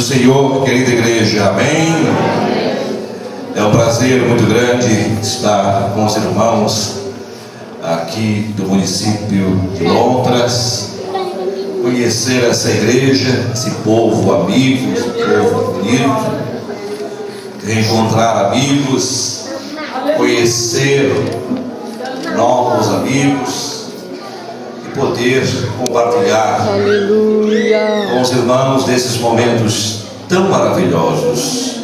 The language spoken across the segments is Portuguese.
Senhor, querida igreja, amém? É um prazer muito grande estar com os irmãos aqui do município de Lontras, conhecer essa igreja, esse povo amigo, esse povo bonito, reencontrar amigos, conhecer novos amigos e poder compartilhar com os irmãos desses momentos tão maravilhosos.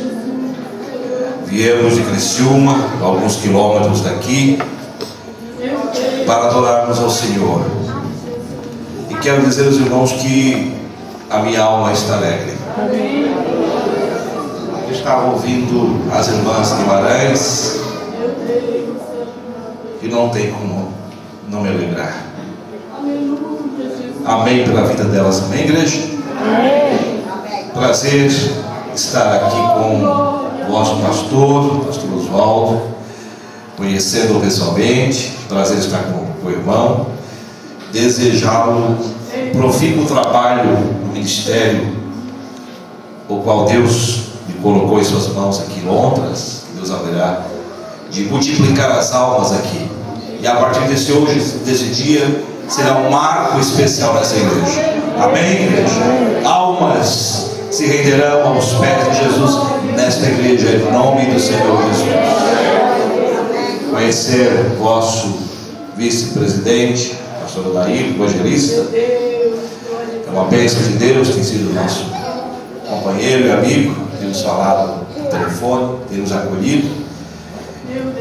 Viemos de Criciúma, alguns quilômetros daqui, para adorarmos ao Senhor. E quero dizer aos irmãos que a minha alma está alegre. Eu estava ouvindo as irmãs Guimarães, que não tem como não me alegrar. Amém pela vida delas, amém, igreja? Prazer estar aqui com o nosso pastor Oswaldo, conhecê-lo pessoalmente. Prazer estar com o irmão. Desejá-lo profícuo trabalho no ministério, o qual Deus me colocou em suas mãos aqui em Lontras. Deus haverá de multiplicar as almas aqui. E a partir desse dia, será um marco especial nessa igreja. Amém, igreja? Almas se renderão aos pés de Jesus nesta igreja, em nome do Senhor Jesus. Conhecer o vosso vice-presidente, pastor Daí, evangelista, é uma bênção de Deus, tem sido nosso companheiro e amigo, temos falado no telefone, temos acolhido,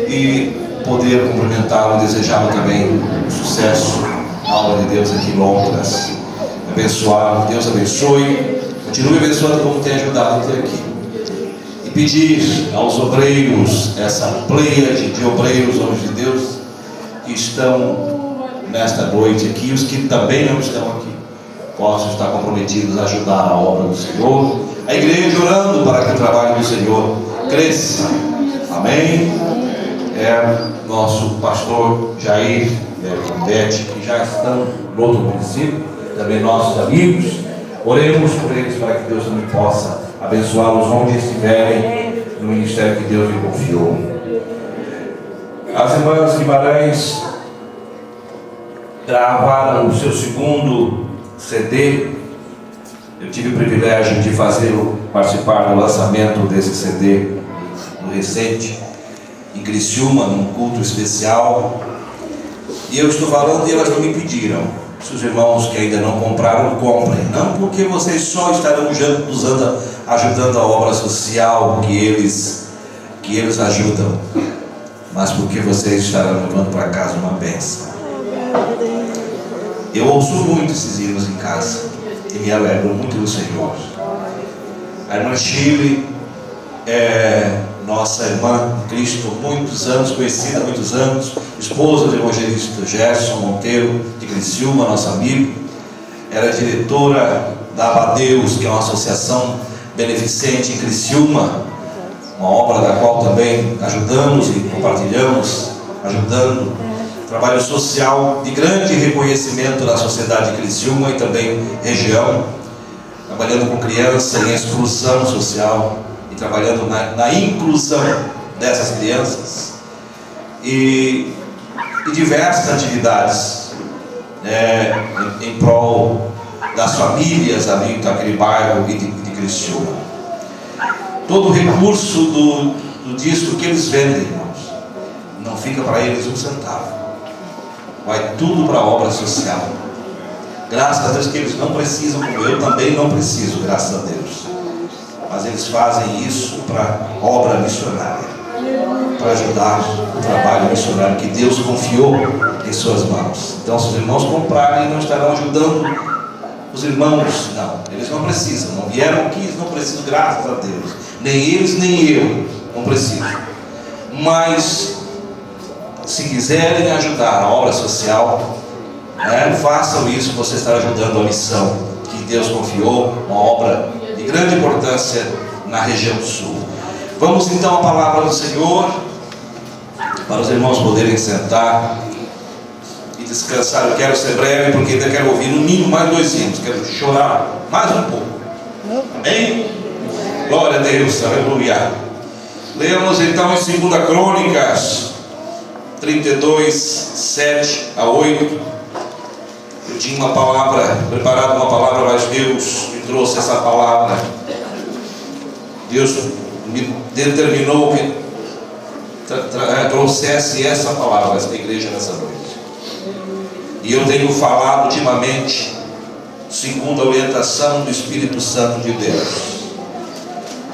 e poder cumprimentá-lo e desejá-lo também sucesso na obra de Deus aqui em Lontras. Abençoá-lo, Deus abençoe, continue abençoando como tem ajudado até aqui. E pedir aos obreiros, essa pleiade de obreiros, homens de Deus, que estão nesta noite aqui, os que também não estão aqui, possam estar comprometidos a ajudar a obra do Senhor, a igreja orando para que o trabalho do Senhor cresça. Amém? É nosso pastor Jair e Beth, que já estão no outro município, também nossos amigos. Oremos por eles para que Deus também possa abençoá-los onde estiverem no ministério que Deus lhe confiou. As irmãs Guimarães gravaram o seu segundo CD. Eu tive o privilégio de participar do lançamento desse CD no recente, em Criciúma, num culto especial. E eu estou falando e elas não me pediram. Se os irmãos que ainda não compraram, comprem. Não porque vocês só estarão ajudando a obra social que eles ajudam, mas porque vocês estarão levando para casa uma bênção. Eu ouço muito esses hinos em casa e me alegro muito do Senhor. A irmã Chile é nossa irmã de Cristo, muitos anos, conhecida há muitos anos, esposa do evangelista Gerson Monteiro de Criciúma, nosso amigo. Era diretora da Abadeus, que é uma associação beneficente em Criciúma, uma obra da qual também ajudamos e compartilhamos, ajudando. Trabalho social de grande reconhecimento na sociedade de Criciúma e também região, trabalhando com crianças em exclusão social e trabalhando na inclusão dessas crianças e diversas atividades em prol das famílias ali daquele bairro de Criciúma. Todo o recurso do disco que eles vendem, irmãos, não fica para eles um centavo, vai tudo para a obra social. Graças a Deus que eles não precisam, como eu também não preciso, graças a Deus. Mas eles fazem isso para obra missionária, para ajudar o trabalho missionário que Deus confiou em suas mãos. Então, se os irmãos comprarem, não estarão ajudando os irmãos, não. Eles não precisam, não vieram aqui, eles não precisam, graças a Deus. Nem eles, nem eu, não precisam. Mas, se quiserem ajudar a obra social, façam isso, você estará ajudando a missão que Deus confiou, uma obra de grande importância na região sul. Vamos então à palavra do Senhor, para os irmãos poderem sentar e descansar. Eu quero ser breve, porque ainda quero ouvir no mínimo mais 2 hinos, quero chorar mais um pouco. Amém? Glória a Deus, aleluia. Leamos então em 2 Crônicas 32, 7 a 8. Eu tinha uma palavra, preparado uma palavra, mas Deus me trouxe essa palavra. Deus me determinou que trouxesse essa palavra, essa igreja nessa noite. E eu tenho falado ultimamente, segundo a orientação do Espírito Santo de Deus.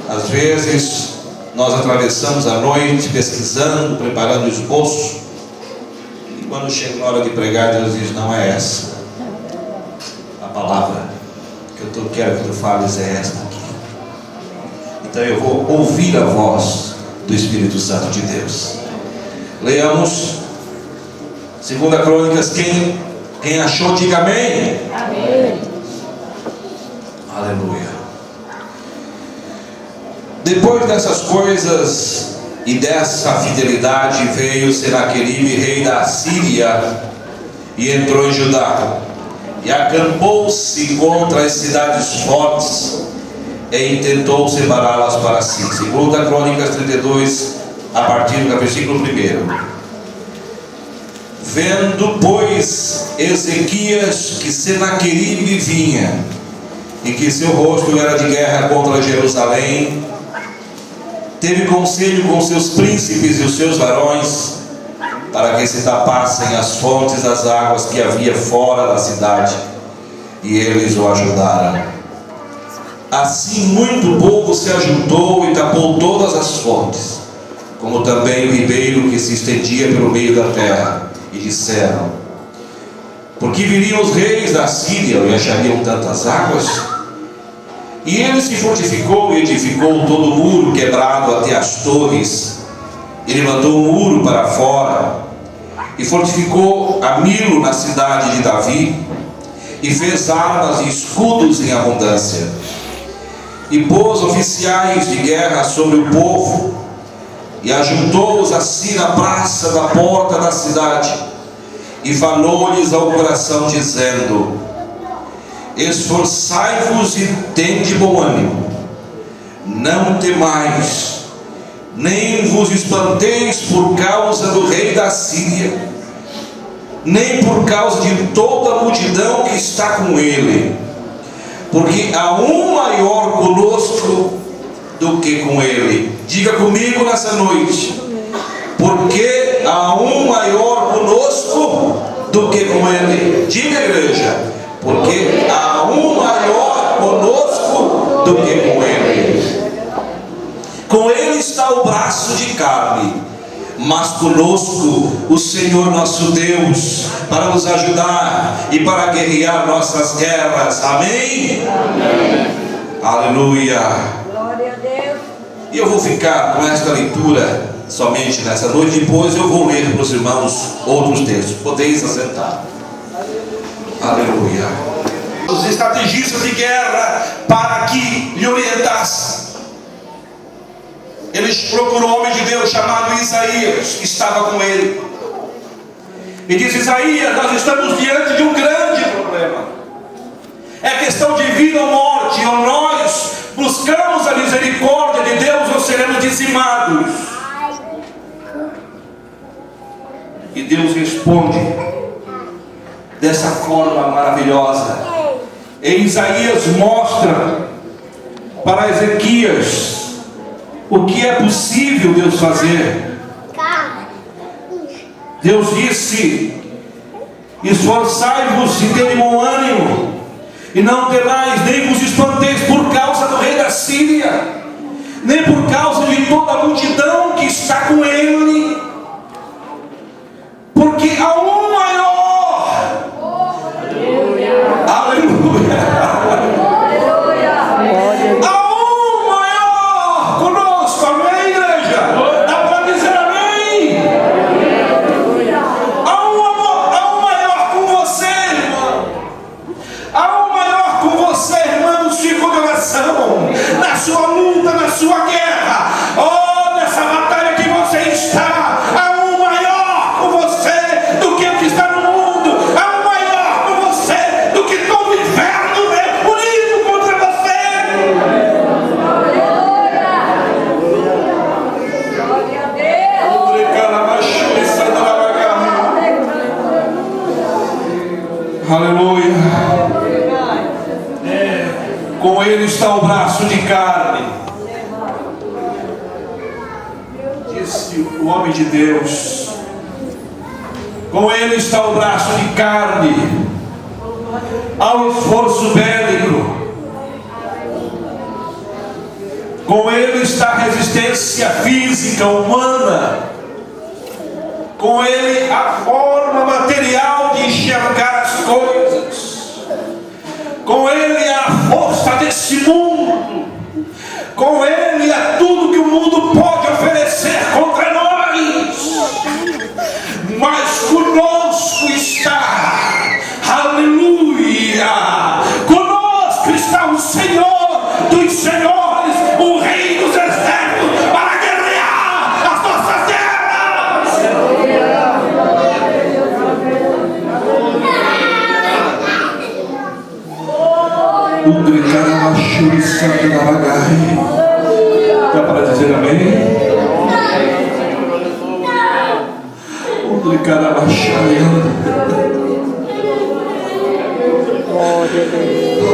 Às vezes nós atravessamos a noite pesquisando, preparando o esboço, e quando chega na hora de pregar, Deus diz: não é essa a palavra que eu quero que tu fales, é esta aqui. Então eu vou ouvir a voz do Espírito Santo de Deus. Leamos 2 Crônicas. Quem achou, diga amém. Amém. Aleluia. Depois dessas coisas e dessa fidelidade, veio Senaqueribe, rei da Assíria, e entrou em Judá, e acampou-se contra as cidades fortes, e intentou separá-las para si. 2 Crônicas 32, a partir do versículo 1. Vendo, pois, Ezequias que Senaqueribe vinha, e que seu rosto era de guerra contra Jerusalém, teve conselho com seus príncipes e os seus varões, para que se tapassem as fontes das águas que havia fora da cidade, e eles o ajudaram. Assim muito povo se ajuntou e tapou todas as fontes, como também o ribeiro que se estendia pelo meio da terra, e disseram: por que viriam os reis da Síria e achariam tantas águas? E ele se fortificou e edificou todo o muro quebrado até as torres. Ele mandou um muro para fora e fortificou a Milo na cidade de Davi, e fez armas e escudos em abundância, e pôs oficiais de guerra sobre o povo, e ajuntou-os assim na praça da porta da cidade, e falou-lhes ao coração, dizendo: esforçai-vos e tende bom ânimo, não temais, nem vos espanteis por causa do rei da Síria, nem por causa de toda a multidão que está com ele, porque há um maior conosco do que com ele. Diga comigo nessa noite: porque há um maior conosco do que com ele. Diga, igreja: porque há um maior conosco do que com ele. Com ele está o braço de carne, mas conosco o Senhor nosso Deus, para nos ajudar e para guerrear nossas guerras. Amém? Amém. Aleluia. Glória a Deus. E eu vou ficar com esta leitura somente nessa noite. Depois eu vou ler para os irmãos outros textos. Podeis assentar. Aleluia. Os estrategistas de guerra, para que lhe orientassem, ele procurou um homem de Deus chamado Isaías, que estava com ele, e disse: Isaías, nós estamos diante de um grande problema. É questão de vida ou morte. Ou nós buscamos a misericórdia de Deus, ou seremos dizimados. E Deus responde dessa forma maravilhosa. E Isaías mostra para Ezequias o que é possível Deus fazer. Deus disse: esforçai-vos e tenham bom ânimo, e não temais, nem vos espanteis por causa do rei da Síria, nem por causa de toda a multidão que está com ele, porque há um maior. Aleluia. Há um maior conosco. Amém, igreja? Dá para dizer amém? Há um maior com você, irmão. Há um maior com você, irmão, no seu coração, na sua luta, na sua guerra, nessa batalha que você está. Há um maior com você do que o que está no mundo. Há um maior com você do que todo o inferno unido contra você. braço de carne. Disse o homem de Deus: com ele está o braço de carne, ao esforço bélico. Com ele está a resistência física, humana. Com ele a forma material de enxergar as coisas. Com ele a força desse mundo. Com ele a tudo que o mundo pode oferecer contra nós. Mas conosco está, aleluia, conosco está o Senhor dos Senhores, o Rei dos Exércitos, para guerrear as nossas guerras. O gritar a machura santo da bagai. Dá para dizer amém?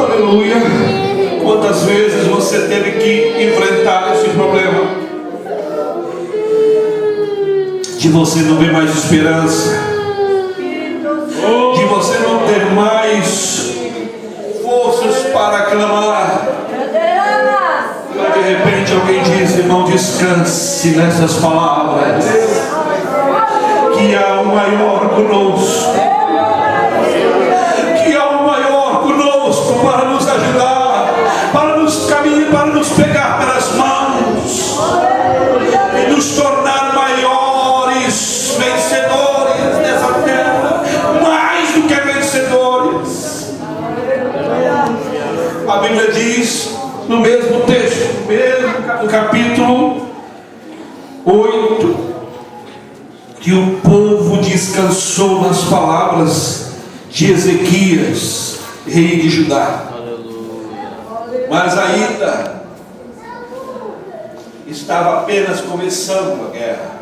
Aleluia. Quantas vezes você teve que enfrentar esse problema de você não ver mais esperança, de você não ter mais forças para clamar? De repente alguém diz: irmão, descanse nessas palavras, que há um maior conosco, que há um maior conosco para nos ajudar, para nos caminhar, para nos pegar pelas mãos e nos tornar maiores vencedores nessa terra, mais do que vencedores. A Bíblia diz no mesmo texto, no capítulo 8, que o povo descansou nas palavras de Ezequias, rei de Judá. Mas ainda estava apenas começando a guerra.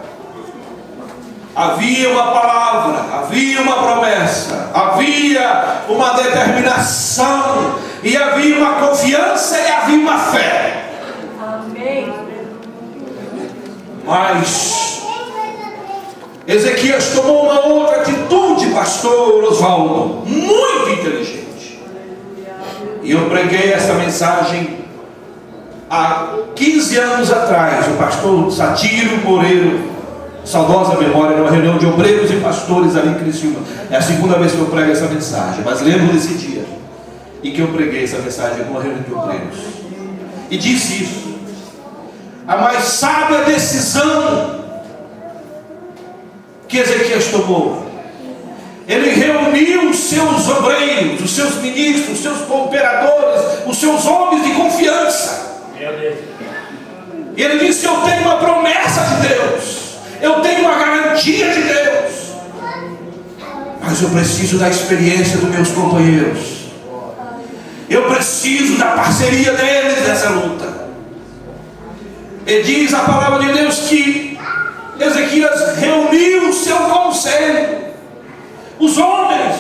Havia uma palavra, havia uma promessa, havia uma determinação, e havia uma confiança e havia uma fé. Amém. Mas Ezequias tomou uma outra atitude, pastor Osvaldo, muito inteligente. E eu preguei essa mensagem há 15 anos atrás. O pastor Satiro Moreiro, saudosa memória, numa reunião de obreiros e pastores ali em Criciúma. É a segunda vez que eu prego essa mensagem, mas lembro desse dia em que eu preguei essa mensagem numa reunião de obreiros. E disse isso: a mais sábia decisão que Ezequias tomou, ele reuniu os seus obreiros, os seus ministros, os seus cooperadores, os seus homens de confiança. E ele disse: eu tenho uma promessa de Deus, eu tenho uma garantia de Deus, mas eu preciso da experiência dos meus companheiros, eu preciso da parceria deles nessa luta. E diz a palavra de Deus que Ezequias reuniu o seu conselho, os homens,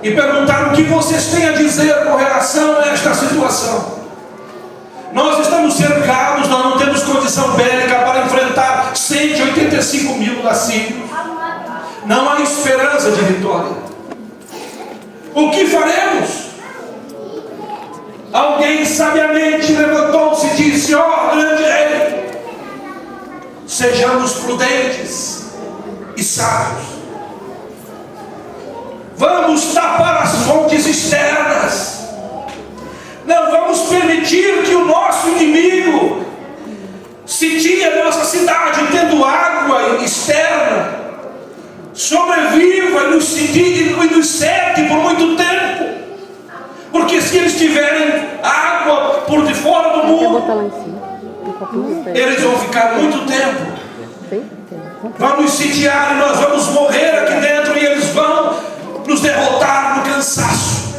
e perguntaram: o que vocês têm a dizer com relação a esta situação? Nós estamos cercados, nós não temos condição bélica para enfrentar 185 mil assírios, não há esperança de vitória. O que faremos? Alguém sabiamente levantou-se e disse: ó grande rei, sejamos prudentes e sábios. Vamos tapar as fontes externas. Não vamos permitir que o nosso inimigo sitie a nossa cidade tendo água externa, sobreviva e nos cerque por muito tempo. Porque se eles tiverem água por de fora do muro, eles vão ficar muito tempo. Vão nos sitiar e nós vamos morrer aqui dentro, e eles vão nos derrotar no cansaço.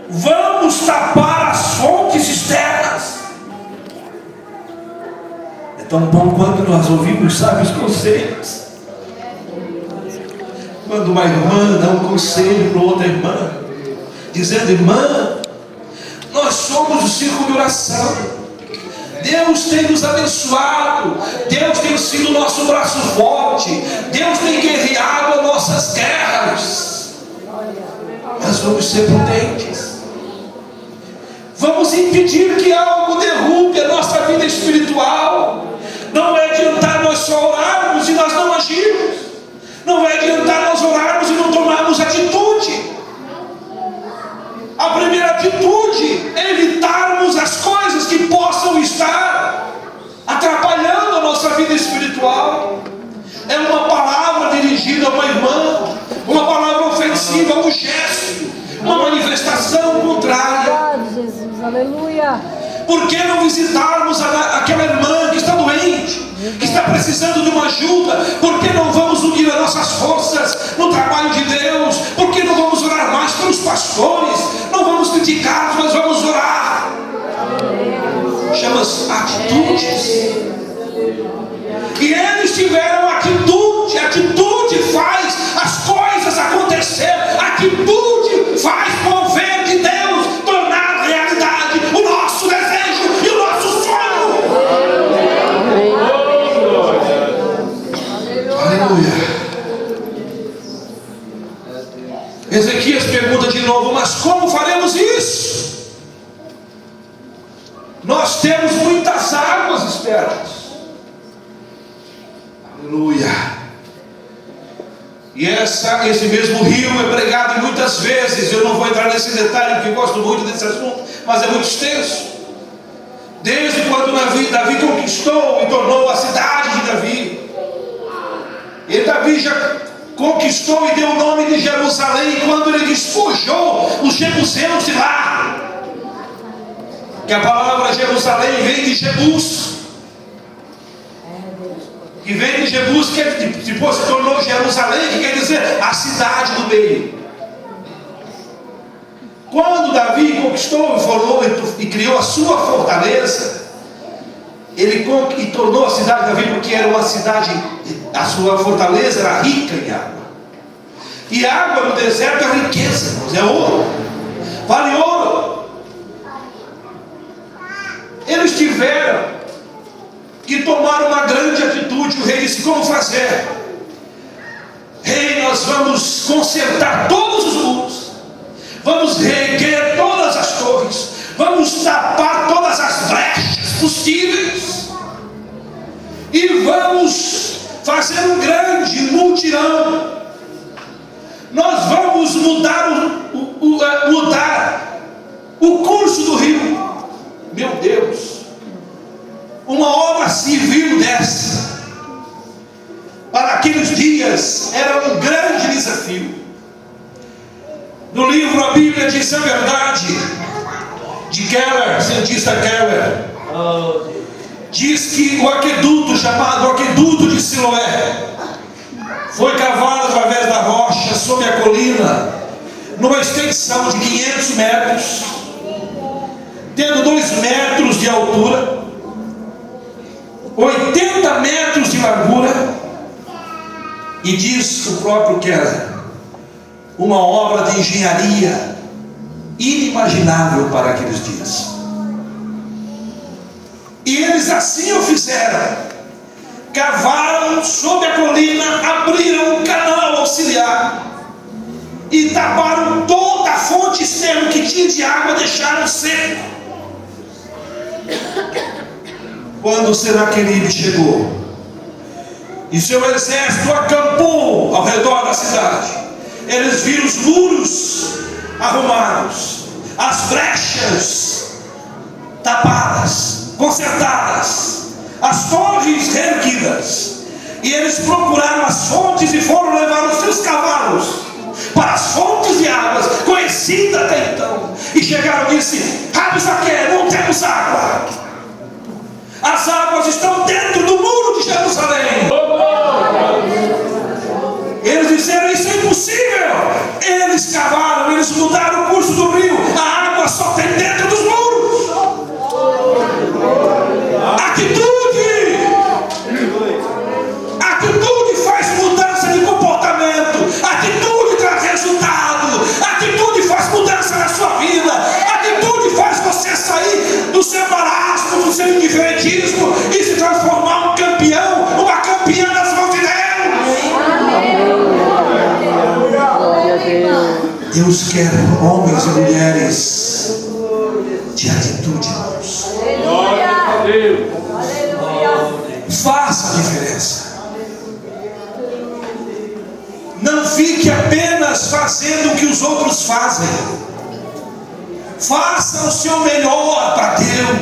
Vamos tapar as fontes externas. É tão bom quando nós ouvimos sábios conselhos. Quando uma irmã dá um conselho para outra irmã, dizendo: irmã, círculo de oração. Deus tem nos abençoado. Deus tem sido o nosso braço forte. Deus tem guerreado as nossas guerras. Nós vamos ser prudentes. Vamos impedir que algo derrube a nossa vida espiritual. Não vai adiantar nós só orarmos e nós não agirmos. Não vai adiantar nós orarmos e não tomarmos atitude. A primeira atitude é evitarmos as coisas que possam estar atrapalhando a nossa vida espiritual. É uma palavra dirigida a uma irmã, uma palavra ofensiva, um gesto, uma manifestação contrária. Jesus, aleluia. Por que não visitarmos aquela irmã que está doente, que está precisando de uma ajuda? Por que não vamos unir as nossas forças no trabalho de Deus? Por que não vamos orar mais pelos pastores? Não vamos criticá-los, mas vamos orar. Chama-se atitudes. E eles tiveram atitude. Atitude faz as coisas acontecer. Atitude faz mover de Deus, tornar realidade o nosso desejo e o nosso sonho. Aleluia. Ezequias pergunta de novo: mas como faremos isso? Nós temos muitas águas externas. Aleluia. E esse mesmo rio é pregado muitas vezes. Eu não vou entrar nesse detalhe porque eu gosto muito desse assunto, mas é muito extenso. Desde quando Davi conquistou e tornou a cidade de Davi. E Davi já conquistou e deu o nome de Jerusalém quando ele despojou os jebuseus de lá. Que a palavra Jerusalém vem de Jebus, que vem de Jebus, que depois se tornou Jerusalém, que quer dizer a cidade do meio. Quando Davi conquistou e criou a sua fortaleza, ele tornou a cidade de Davi, porque era uma cidade, a sua fortaleza era rica em água. E água no deserto é riqueza, irmãos, é ouro, vale ouro. Eles tiveram que tomar uma grande atitude. O rei disse: como fazer? Rei, nós vamos consertar todos os muros, vamos reerguer todas as torres, vamos tapar todas as brechas possíveis e vamos fazer um grande mutirão. Nós vamos mudar o curso do rio. Meu Deus, uma obra civil dessa para aqueles dias era um grande desafio. No livro A Bíblia Diz a Verdade, de Keller, cientista Keller, diz que o aqueduto, chamado Aqueduto de Siloé, foi cavado através da rocha sob a colina, numa extensão de 500 metros, tendo 2 metros de altura, 80 metros de largura, e diz o próprio Keller, uma obra de engenharia inimaginável para aqueles dias. E eles assim o fizeram: cavaram sob a colina, abriram um canal auxiliar e taparam toda a fonte externa que tinha de água, deixaram seco. Quando Senaqueribe chegou e seu exército acampou ao redor da cidade, eles viram os muros arrumados, as brechas tapadas, consertadas, as torres reerguidas, e eles procuraram as fontes e foram levar os seus cavalos para as fontes de águas conhecidas até então, e chegaram e disse: Rabsaque, não temos água. As águas estão dentro do muro de Jerusalém. Eles disseram: isso é impossível. Eles cavaram, eles mudaram o curso do rio. A água só tem dentro dos muros. Atitude! Atitude faz mudança de comportamento. Atitude traz resultado. Atitude faz mudança na sua vida. Atitude faz você sair Deus quer homens e mulheres de atitude, irmãos. Glória a Deus. Aleluia. Faça a diferença. Não fique apenas fazendo o que os outros fazem. Faça o seu melhor para Deus.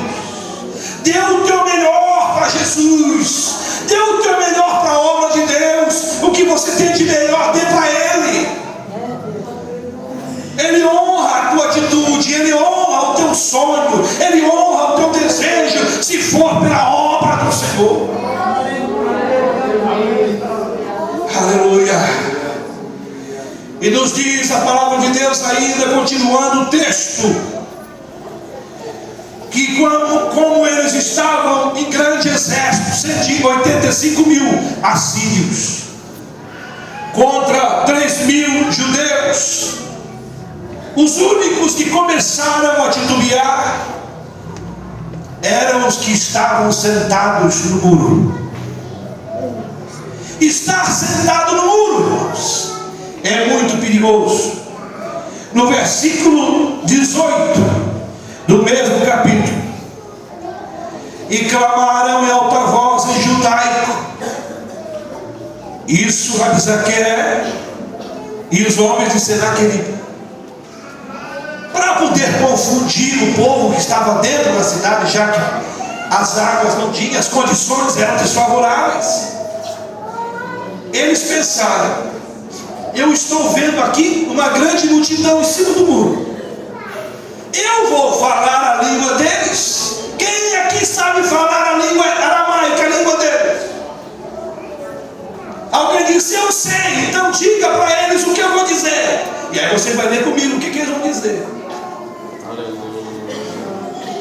Dê o teu melhor para Jesus. Dê o teu melhor para a obra de Deus. O que você tem de melhor, dê para Ele. Ele honra a tua atitude. Ele honra o teu sonho. Ele honra o teu desejo, se for pela obra do Senhor. Aleluia. E nos diz a palavra de Deus ainda, continuando o texto, que como eles estavam em grande exército, 185 mil assírios contra 3.000 judeus, os únicos que começaram a titubear eram os que estavam sentados no muro. Estar sentado no muro, irmãos, é muito perigoso. No versículo 18 do mesmo capítulo: e clamaram em alta voz em judaico. Isso Rabzaque e os homens de Senaqueribe, para poder confundir o povo que estava dentro da cidade, já que as águas não tinham, as condições eram desfavoráveis. Eles pensaram: eu estou vendo aqui uma grande multidão em cima do muro, eu vou falar a língua deles. Quem aqui sabe falar a língua aramaica, a língua deles? Alguém disse: eu sei, então diga para eles o que eu vou dizer. E aí você vai ler comigo o que eles vão dizer.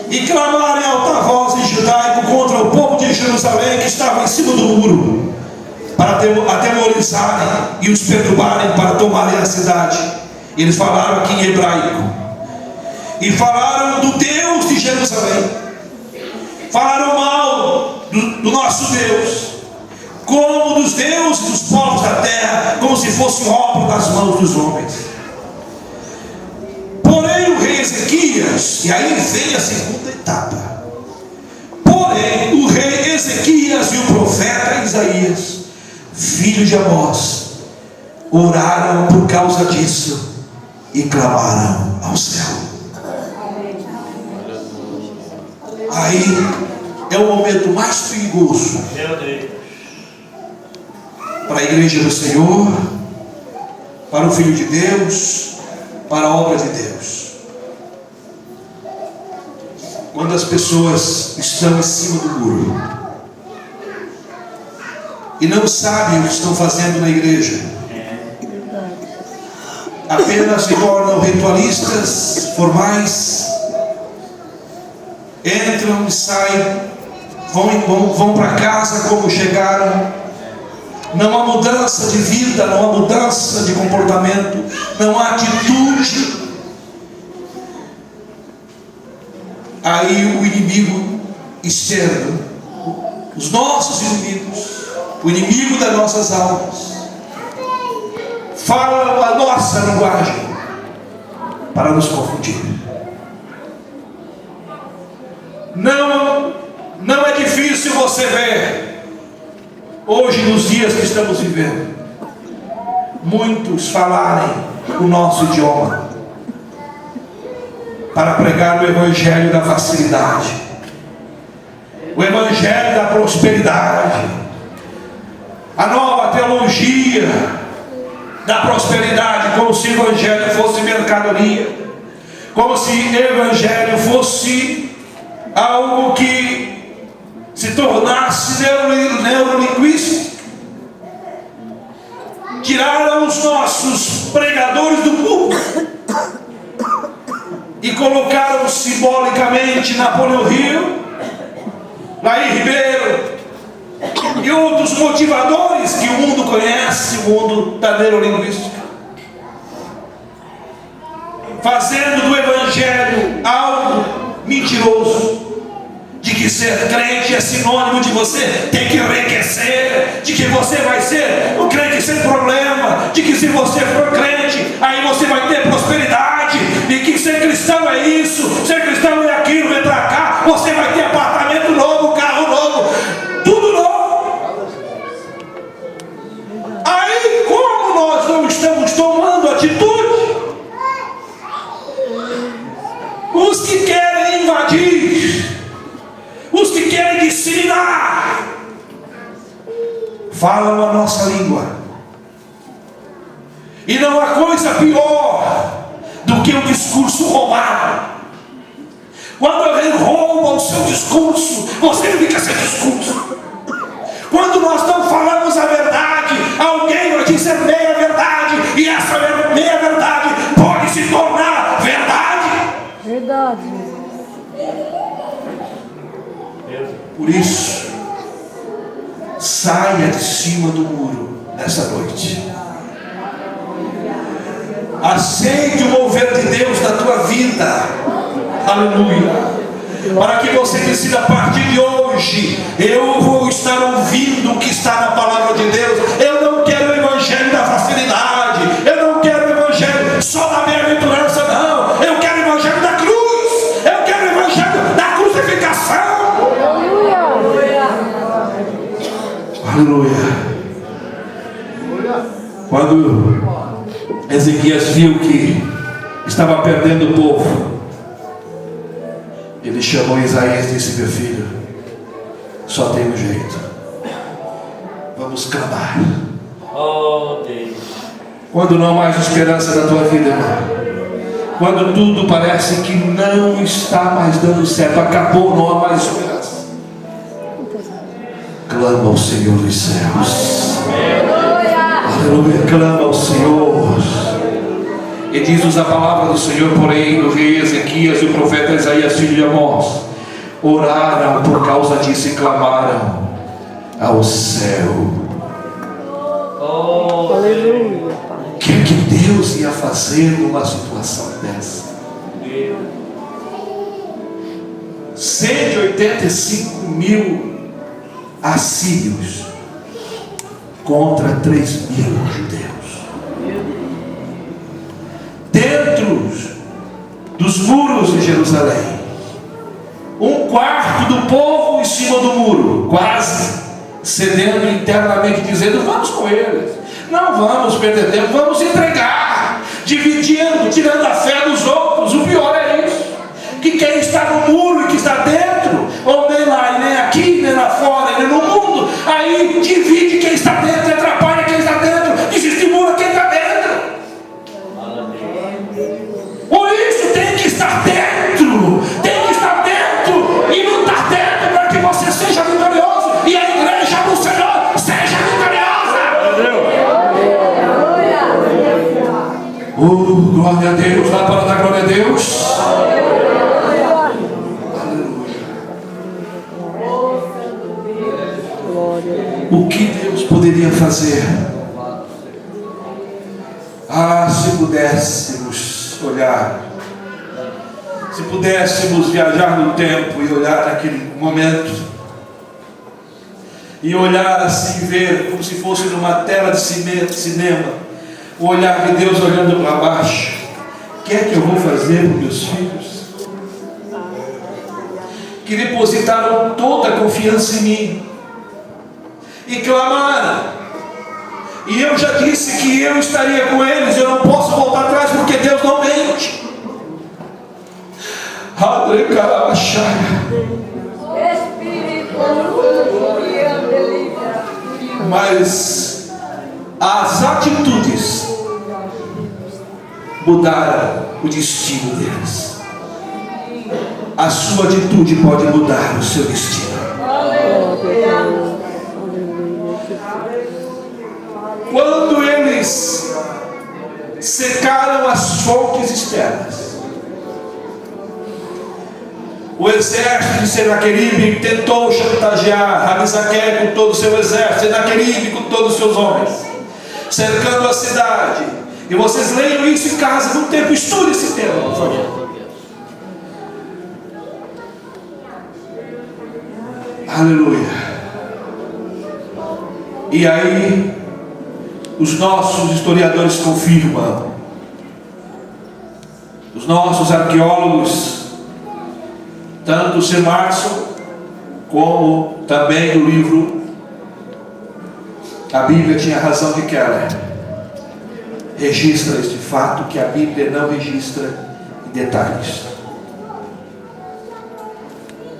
E clamaram em alta voz em judaico contra o povo de Jerusalém que estava em cima do muro, para atemorizarem e os perturbarem para tomarem a cidade. Eles falaram aqui em hebraico, e falaram do Deus de Jerusalém, falaram mal do nosso Deus, como dos deuses dos povos da terra, como se fosse obra das mãos dos homens. Porém o rei Ezequias, e aí vem a segunda etapa, porém o rei Ezequias e o profeta Isaías, filho de Amós, oraram por causa disso e clamaram ao céu. Aí é o momento mais perigoso para a igreja do Senhor, para o Filho de Deus, para a obra de Deus. Quando as pessoas estão em cima do muro e não sabem o que estão fazendo na igreja, apenas se tornam ritualistas formais, entram e saem, vão para casa como chegaram. Não há mudança de vida, não há mudança de comportamento, não há atitude. Aí o inimigo externo, os nossos inimigos, o inimigo das nossas almas, fala a nossa linguagem para nos confundir. Não é difícil você ver hoje, nos dias que estamos vivendo, muitos falarem o nosso idioma para pregar o evangelho da facilidade, o evangelho da prosperidade, a nova teologia da prosperidade, como se o evangelho fosse mercadoria, como se o evangelho fosse algo que se tornasse neurolinguístico. Tiraram os nossos pregadores do púlpito e colocaram simbolicamente Napoleão Hill, Laí Ribeiro e outros motivadores que o mundo conhece, o mundo da neurolinguística, fazendo do evangelho algo mentiroso, de que ser crente é sinônimo de você ter que enriquecer, de que você vai ser um crente sem problema, de que se você for crente, aí você vai ter prosperidade. você vai ter apartamento novo, carro novo, tudo novo. Aí, como nós não estamos tomando atitude, os que querem invadir, os que querem disseminar, falam a nossa língua. E não há coisa pior do que o discurso roubado. Quando alguém rouba o seu discurso, você fica sem discurso. Quando nós não falamos a verdade, alguém vai dizer meia verdade, e essa meia verdade pode se tornar verdade. Verdade. Por isso, saia de cima do muro nessa noite. Aceite o mover de Deus na tua vida. Aleluia. Para que você decida a partir de hoje: eu vou estar ouvindo o que está na palavra de Deus. Eu não quero o evangelho da facilidade, eu não quero o evangelho só da bem-aventurança, não. Eu quero o evangelho da cruz, eu quero o evangelho da crucificação. Aleluia. Quando Ezequias viu que estava perdendo o povo, ele chamou Isaías e disse: meu filho, só tem um jeito, vamos clamar. Oh, Deus. Quando não há mais esperança na tua vida, irmão, quando tudo parece que não está mais dando certo, acabou, não há mais esperança, clama ao Senhor dos céus. Aleluia, clama ao Senhor. E diz-nos a palavra do Senhor, porém, o rei Ezequias e o profeta Isaías, filho de Amós, oraram por causa disso e clamaram ao céu. Oh, Aleluia, Pai. O que é que Deus ia fazer numa situação dessa? 185 mil assírios contra 3 mil judeus. Dentro dos muros de Jerusalém, um quarto do povo em cima do muro, quase cedendo internamente, dizendo: vamos com eles, não vamos perder tempo, vamos entregar, dividindo, tirando a fé dos outros. O pior é isso, que quem está no muro e que está dentro, ou nem lá, e nem aqui, nem lá fora, nem no mundo, aí divide quem está dentro, atrapalha quem está dentro, desestimula quem está dentro. Por isso tem que estar dentro, tem que estar dentro e lutar dentro para que você seja vitorioso e a igreja do Senhor seja vitoriosa. Oh, glória a Deus, dá para dar glória a Deus. O que Deus poderia fazer? Ah, se pudéssemos olhar, se pudéssemos viajar no tempo e olhar naquele momento, e olhar assim, ver como se fosse numa tela de cinema, o olhar de Deus olhando para baixo. O que é que eu vou fazer para meus filhos, que depositaram toda a confiança em mim e clamaram? E eu já disse que eu estaria com eles, eu não posso voltar atrás, porque Deus não mente. Mas as atitudes mudaram o destino deles. A sua atitude pode mudar o seu destino. Quando eles secaram as fontes externas, o exército de Senaqueribe tentou chantagear Rabsaque com todo o seu exército, Senaqueribe com todos os seus homens, cercando a cidade. E vocês leiam isso em casa no tempo, estude esse tema, por favor. Aleluia. E aí, os nossos historiadores confirmam, os nossos arqueólogos tanto o Sr. Marson, como também o livro A Bíblia Tinha Razão de Keller, registra este fato que a Bíblia não registra em detalhes.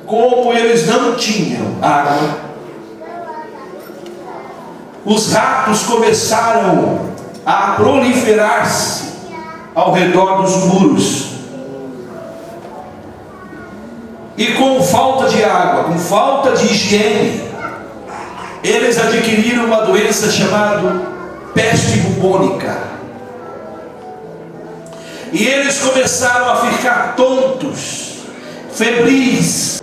Como eles não tinham água, os ratos começaram a proliferar-se ao redor dos muros. E com falta de água, com falta de higiene, eles adquiriram uma doença chamada peste bubônica. E eles começaram a ficar tontos, febris.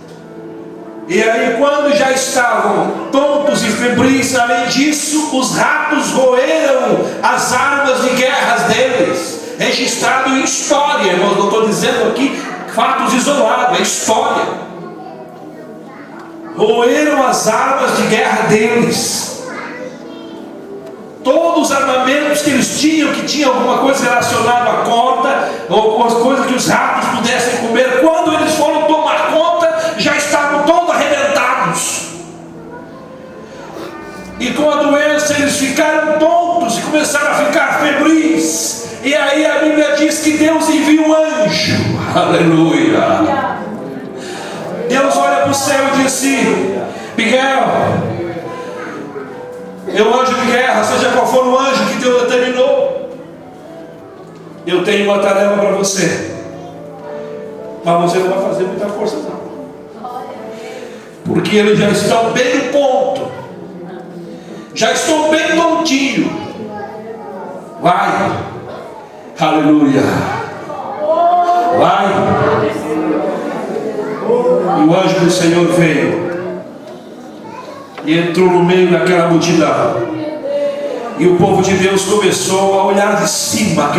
E aí, quando já estavam tontos e febris, além disso, os ratos roeram as armas de guerra deles, registrado em história, irmãos. Não estou dizendo aqui fatos isolados, é história. Roeram as armas de guerra deles, todos os armamentos que eles tinham, que tinha alguma coisa relacionada à corda, ou com as coisas que os ratos pudessem comer. Quando eles foram tomar conta, já estavam todos arrebentados. E com a doença eles ficaram tontos e começaram a ficar febris. E aí a Bíblia diz que Deus envia um anjo. Aleluia. Deus olha para o céu e diz assim: Miguel, meu anjo de guerra, seja qual for o anjo que Deus determinou, eu tenho uma tarefa para você, mas você não vai fazer muita força não, porque eles já estão bem no ponto, já estão bem tontinho. Vai, aleluia, vai. E o anjo do Senhor veio e entrou no meio daquela multidão, e o povo de Deus começou a olhar de cima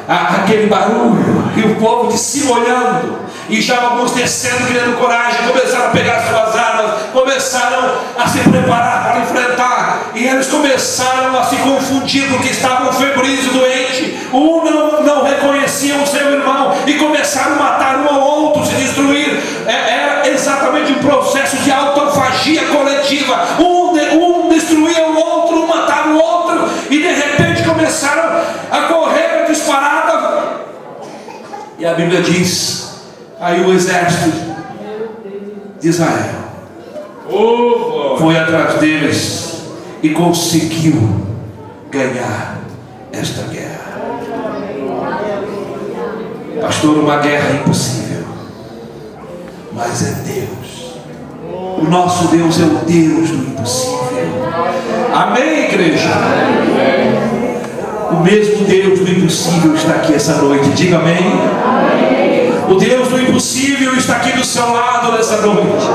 aquele barulho, e o povo de cima olhando, e já alguns descendo, criando coragem, começaram a pegar suas armas, começaram a se preparar para enfrentar, e eles começaram a se confundir, porque estavam febris e doentes. Um não reconhecia o seu irmão, e começaram a matar um ao outro, se destruir. Era exatamente um processo de autofagia coletiva. Um destruía o outro, um matava o outro, e de repente começaram a correr disparada. E a Bíblia diz: aí o exército de Israel foi atrás deles e conseguiu ganhar esta guerra. Pastor, uma guerra impossível, mas é Deus. O nosso Deus é o Deus do impossível. Amém, igreja? O mesmo Deus do impossível está aqui essa noite. Diga amém. O Deus do impossível está aqui do seu lado nessa noite.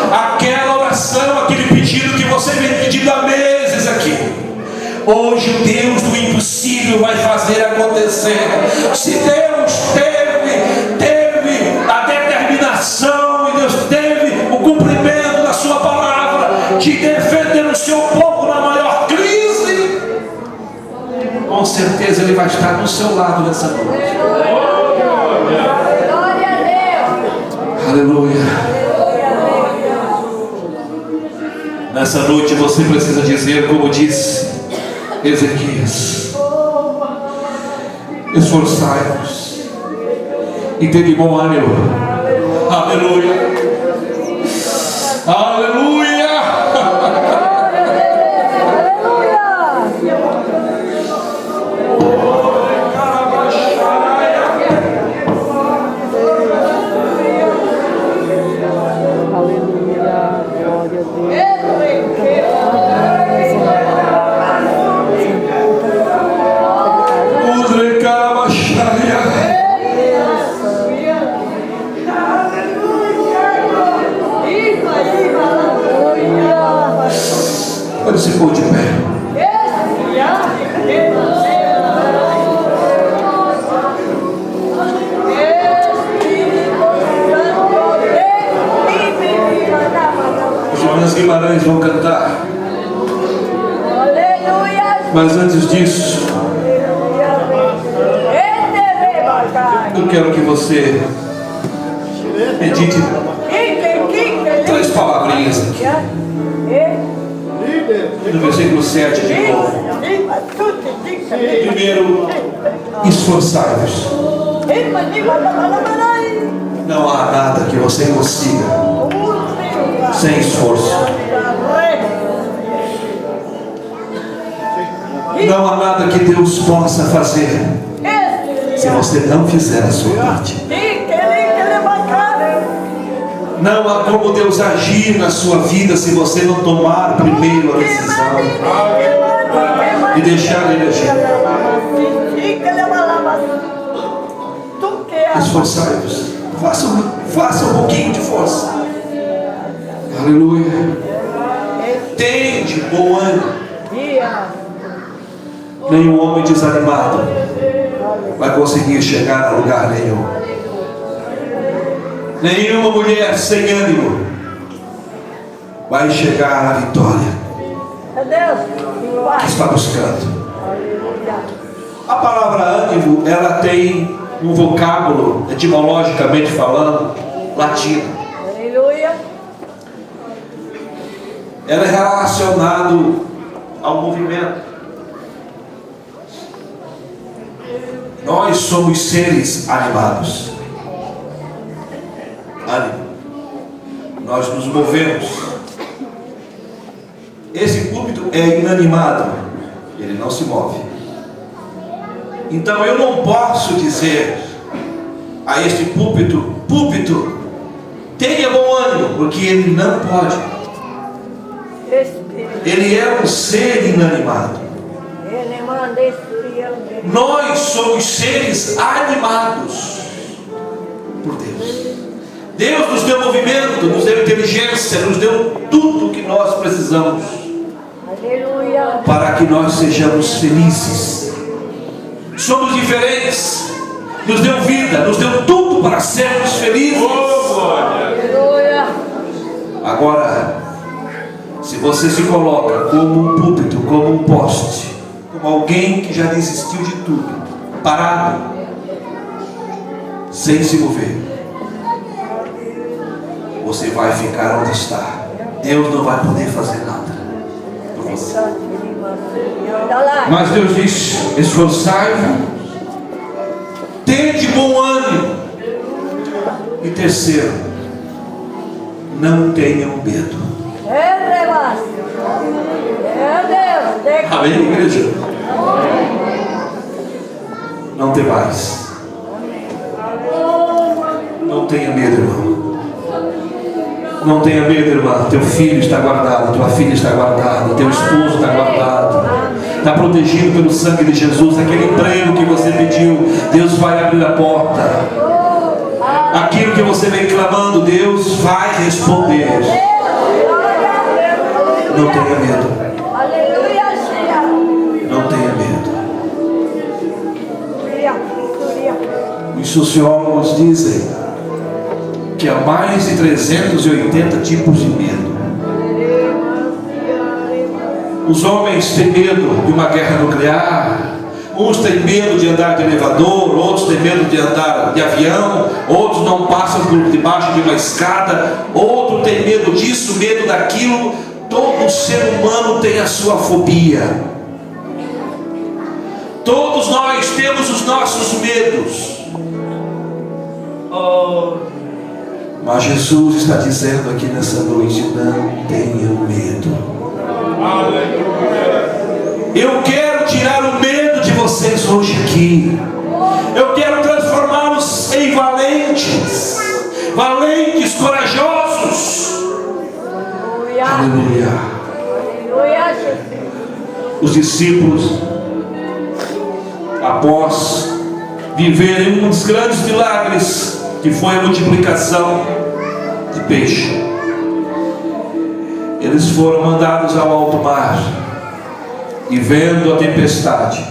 Aquela oração, aquele pedido que você vem pedindo há meses aqui, hoje o Deus do impossível vai fazer acontecer. Se Deus teve a determinação, e Deus teve o cumprimento da sua palavra de defender o seu povo na maior crise, com certeza Ele vai estar do seu lado nessa noite. Glória a Deus. Aleluia. Nessa noite você precisa dizer, como disse Ezequias: esforçai-vos e tende bom ânimo. Aleluia. Aleluia. Pode se pôr de pé. Os irmãos Guimarães vão cantar. Mas antes disso, eu quero que você Medite 3 palavrinhas aqui. No versículo 7 de novo. Primeiro, esforçai-vos. Não há nada que você consiga sem esforço. Não há nada que Deus possa fazer se você não fizer a sua parte. Não há como Deus agir na sua vida se você não tomar primeiro a decisão e deixar Ele agir. Esforçai-vos. Faça um pouquinho de força. Aleluia. Tende bom ânimo. Nenhum homem desanimado vai conseguir chegar a lugar nenhum. Nenhuma mulher sem ânimo vai chegar à vitória que está buscando. A palavra ânimo, ela tem um vocábulo, etimologicamente falando, latino. Ela é relacionado ao movimento. Nós somos seres animados. Ânimo. Nós nos movemos. Esse púlpito é inanimado. Ele não se move. Então eu não posso dizer a este púlpito: púlpito, tenha bom ânimo, porque ele não pode. Ele é um ser inanimado. Nós somos seres animados por Deus. Deus nos deu movimento, nos deu inteligência, nos deu tudo o que nós precisamos. Aleluia. Para que nós sejamos felizes. Somos diferentes. Nos deu vida, nos deu tudo para sermos felizes. Aleluia. Agora, se você se coloca como um púlpito, como um poste, como alguém que já desistiu de tudo, parado, sem se mover, você vai ficar onde está. Deus não vai poder fazer nada por você. Mas Deus diz: esforçai-vos, tende bom ânimo. E terceiro, não tenham medo. Amém, igreja? Não temais. Não tenha medo, irmão. Não tenha medo, irmã. Teu filho está guardado, tua filha está guardada, teu esposo está guardado, está protegido pelo sangue de Jesus. Aquele emprego que você pediu, Deus vai abrir a porta. Aquilo que você vem clamando, Deus vai responder. Não tenha medo. Não tenha medo. Os sociólogos dizem que há mais de 380 tipos de medo. Os homens têm medo de uma guerra nuclear. Uns têm medo de andar de elevador, outros têm medo de andar de avião, outros não passam por debaixo de uma escada, outro tem medo disso, medo daquilo. Todo ser humano tem a sua fobia. Todos nós temos os nossos medos. Mas Jesus está dizendo aqui nessa noite: não tenham medo. Eu quero tirar o medo de vocês hoje aqui. Eu quero transformá-los em valentes. Valentes, corajosos. Aleluia. Os discípulos, após viverem um dos grandes milagres, que foi a multiplicação de peixe, eles foram mandados ao alto mar. E vendo a tempestade,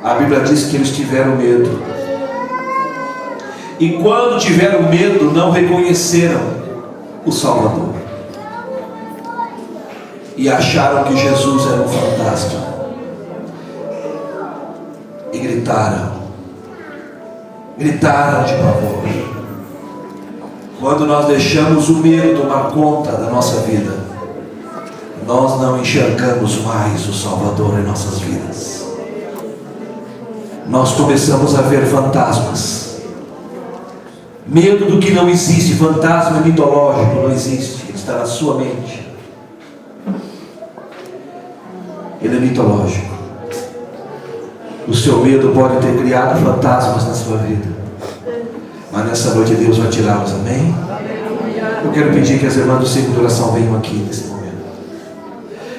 a Bíblia diz que eles tiveram medo. E quando tiveram medo, não reconheceram o Salvador. E acharam que Jesus era um fantasma. E gritaram. Gritaram de pavor. Quando nós deixamos o medo tomar conta da nossa vida, nós não enxergamos mais o Salvador em nossas vidas. Nós começamos a ver fantasmas. Medo do que não existe. Fantasma mitológico não existe. Ele está na sua mente. Ele é mitológico. O seu medo pode ter criado fantasmas na sua vida, mas nessa noite Deus vai tirá-los, amém? Eu quero pedir que as irmãs do ciclo de oração venham aqui nesse momento.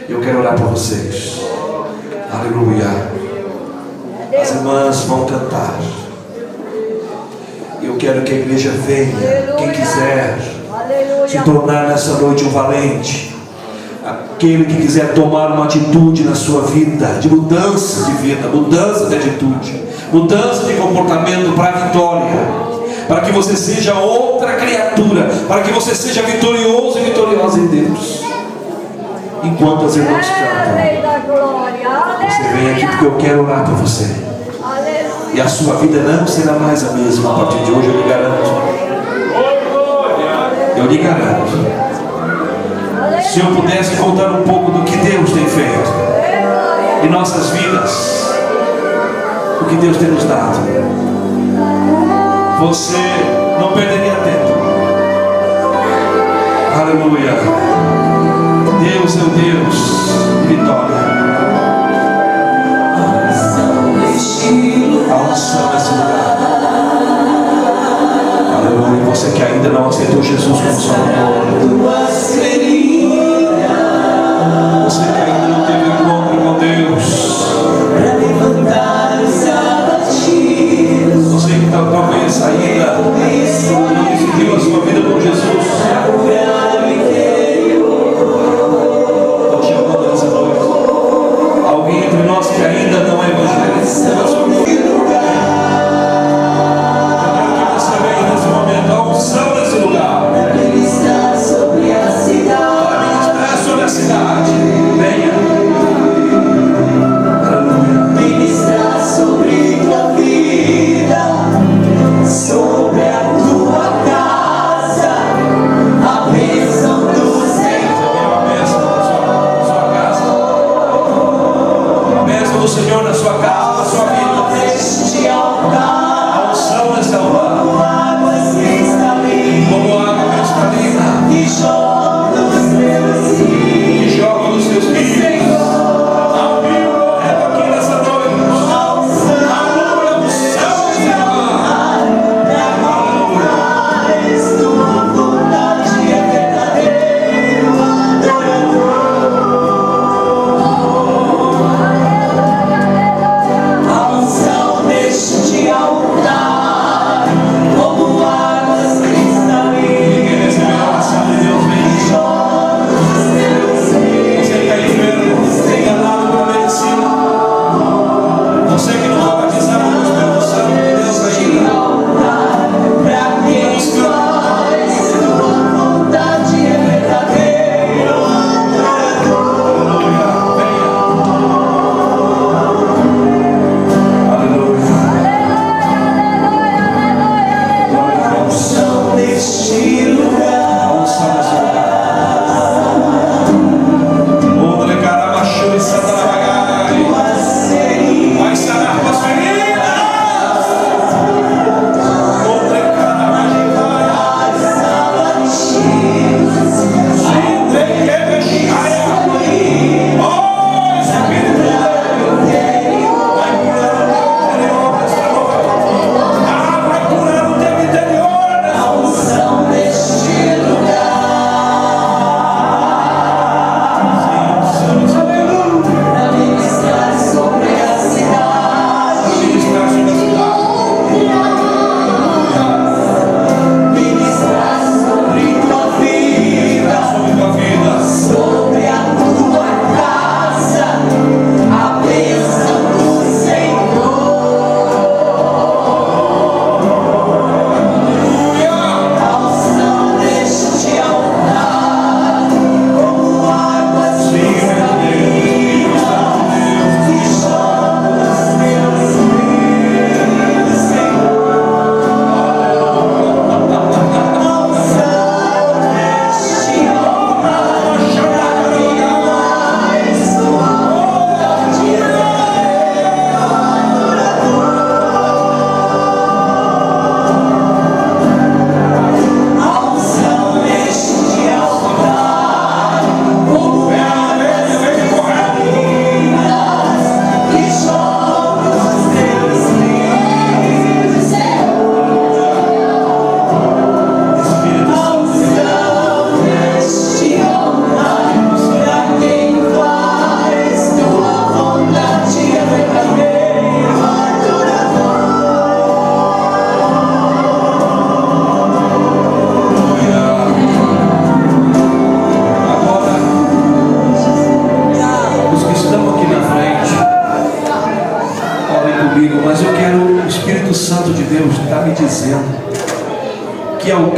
Eu quero orar por vocês. Aleluia. As irmãs vão cantar. Eu quero que a igreja venha. Quem quiser se tornar nessa noite um valente, aquele que quiser tomar uma atitude na sua vida, de mudança de vida, mudança de atitude, mudança de comportamento para a vitória, para que você seja outra criatura, para que você seja vitorioso e vitoriosa em Deus. Enquanto as irmãs cantam, você vem aqui porque eu quero orar por você. E a sua vida não será mais a mesma a partir de hoje, eu lhe garanto. Eu lhe garanto. Se eu pudesse contar um pouco do que Deus tem feito em nossas vidas, o que Deus tem nos dado, você não perderia tempo. Aleluia. Deus é o Deus de vitória. A unção nesse lugar. Aleluia. Você que ainda não aceitou Jesus como Salvador, você que ainda não teve encontro com Deus, você que talvez ainda não decidiu a sua vida com Jesus, estou te chamando nessa noite. Alguém entre nós que ainda não é evangélico, eu quero que você venha nesse momento. A unção nesse lugar.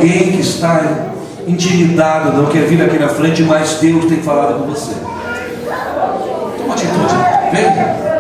alguém que está intimidado, não quer vir aqui na frente, mas Deus tem falado com você. Toma atitude. Vem.